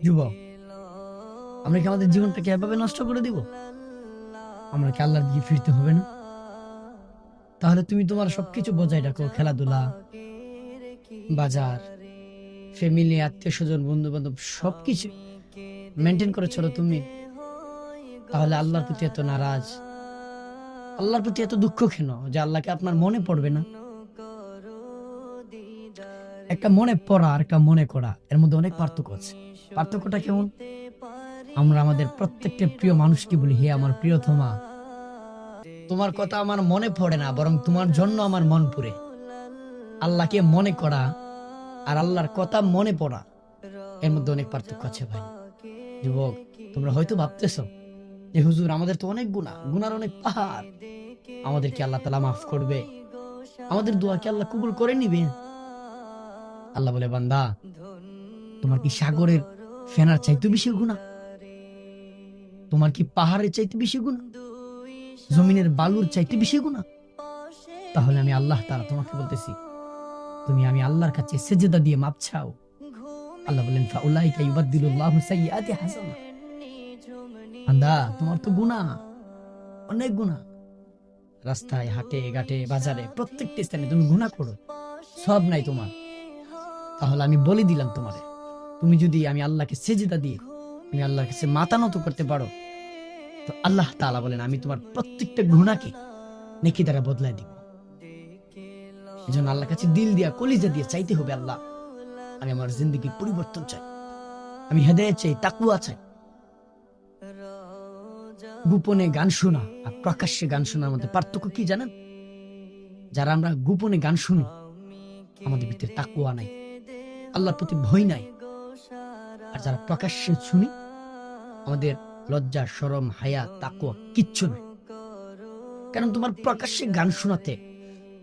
যুবক, আমরা কি আমাদের জীবনটাকে এভাবে নষ্ট করে দিব? আমরা কি আল্লাহর দিকে ফিরতে হবে না? তাহলে তুমি তোমার সবকিছু বজায় রাখো, খেলাধুলা, বাজার, ফ্যামিলি, আত্মীয় স্বজন, বন্ধু বান্ধব, সবকিছু মেনটেন করে চলো তুমি। তাহলে আল্লাহর প্রতি এত নারাজ, আল্লাহর প্রতি এত দুঃখ কেন যে আল্লাহকে আপনার মনে পড়বে না? একটা মনে পড়া আর একটা মনে করা, এর মধ্যে অনেক পার্থক্য আছে। পার্থক্যটা কেমন? আমরা আমাদের প্রত্যেকটা প্রিয় মানুষকে বলি, হে আমার প্রিয়তমা, তোমার কথা আমার মনে পড়ে না, বরং তোমার জন্য আমার মন পুরে। আল্লাহকে মনে করা আর আল্লাহর কথা মনে পড়া, এর মধ্যে অনেক পার্থক্য আছে ভাই। যুবক, তোমরা হয়তো ভাবতেছো যে হুজুর, আমাদের তো অনেক গুনার অনেক পাহাড়, আমাদের কি আল্লাহ তাআলা মাফ করবে? আমাদের দোয়া কি আল্লাহ কবুল করে নিবে? আল্লাহ বলে, বান্দা, তোমার কি সাগরের ফেনার চাইতে বেশি গুনাহ? তোমার কি পাহাড়ের চাইতে বেশি গুনাহ? জমিনের বালুর চাইতে বেশি গুনাহ? তাহলে আমি আল্লাহ তাআলা তোমাকে বলতেছি, তুমি আমি আল্লাহর কাছে সেজদা দিয়ে মাপ চাও। আল্লাহ বলেন, ফাউলাইকা ইউবাদদিলুল্লাহু সাইয়্যাতি হাসানাত। বান্দা, তোমার তো গুনাহ, অনেক গুনাহ। রাস্তায়, হাটে, ঘাটে, বাজারে, প্রত্যেকটা স্থানে তুমি গুনাহ করো, সব নাই তোমার। তাহলে আমি বলে দিলাম তোমারে, তুমি যদি আমি আল্লাহকে সেজদা দিয়ে তুমি আল্লাহর কাছে মাথা নত করতে পারো, তো আল্লাহ তাআলা বলেন, আমি তোমার প্রত্যেকটা গুনাহকে নেকি দ্বারা বদলায় দিব। এজন্য আল্লাহর কাছে দিল দিয়া, কলিজা দিয়ে চাইতে হবে, আল্লাহ, আমি আমার জিন্দেগির পরিবর্তন চাই, আমি হেদায়েত চাই, তাকওয়া চাই। গোপনে গান শোনা আর প্রকাশ্যে গান শোনার মধ্যে পার্থক্য কি জানেন? যারা আমরা গোপনে গান শুনি, আমাদের ভিতরে তাকওয়া নাই, আল্লাহর প্রতি ভয় নাই। আর যারা প্রকাশ্যে শুনি, আমাদের লজ্জা, শরম, হায়া, তাকওয়া কিচ্ছু নাই। কারণ তোমার প্রকাশ্যে গান শোনাতে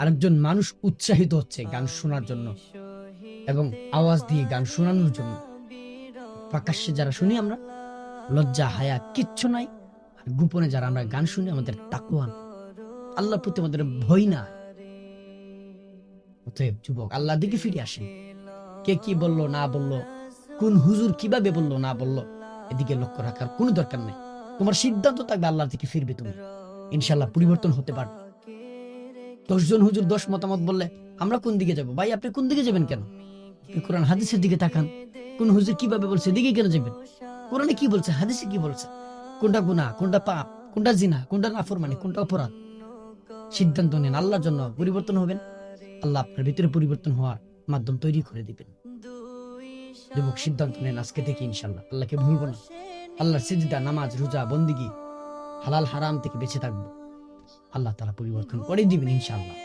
আরেকজন মানুষ উৎসাহিত হচ্ছে গান শোনার জন্য এবং আওয়াজ দিয়ে গান শোনানোর জন্য। প্রকাশ্যে যারা শুনি আমরা, লজ্জা, হায়া কিচ্ছু নাই। আর গোপনে যারা আমরা গান শুনি, আমাদের তাকওয়া নাই, আল্লাহর প্রতি আমাদের ভয় না। অতএব যুবক, আল্লাহর দিকে ফিরে আসেন। কে কি বললো না বললো, কোন হুজুর কিভাবে বললো না বললো, এদিকে লক্ষ্য রাখার কোনো দরকার নেই। তোমার সিদ্ধান্ত থাকবে আল্লাহর দিকে ফিরবে, তুমি ইনশাআল্লাহ পরিবর্তন হতে পারবে। 10 জন হুজুর 10 মতামত বললে আমরা কোন দিকে যাব? ভাই, আপনি কোন দিকে যাবেন কেন? কোরআন হাদিসের দিকে তাকান। কোন হুজুর কিভাবে বলছে, দিকে কেন যাবেন? কোরআনে কি বলছে, হাদিসে কি বলছে, কোনটা গুনাহ, কোনটা পাপ, কোনটা জিনা, কোনটা নাফরমানি, কোনটা অপরাধ, সিদ্ধান্ত নেন। আল্লাহর জন্য পরিবর্তন হবেন, আল্লাহ আপনার ভিতরে পরিবর্তন হওয়ার মাধ্যম তৈরি করে দিবেন। যুবক, সিদ্ধান্ত নেন আজকে থেকে, ইনশাআল্লাহ আল্লাহকে ভুলবো না। আল্লাহর সিজদা, নামাজ, রোজা, বন্দেগী, হালাল হারাম থেকে বেঁচে থাকবো। আল্লাহ তাআলা পরিবর্তন করে দিবেন ইনশাআল্লাহ।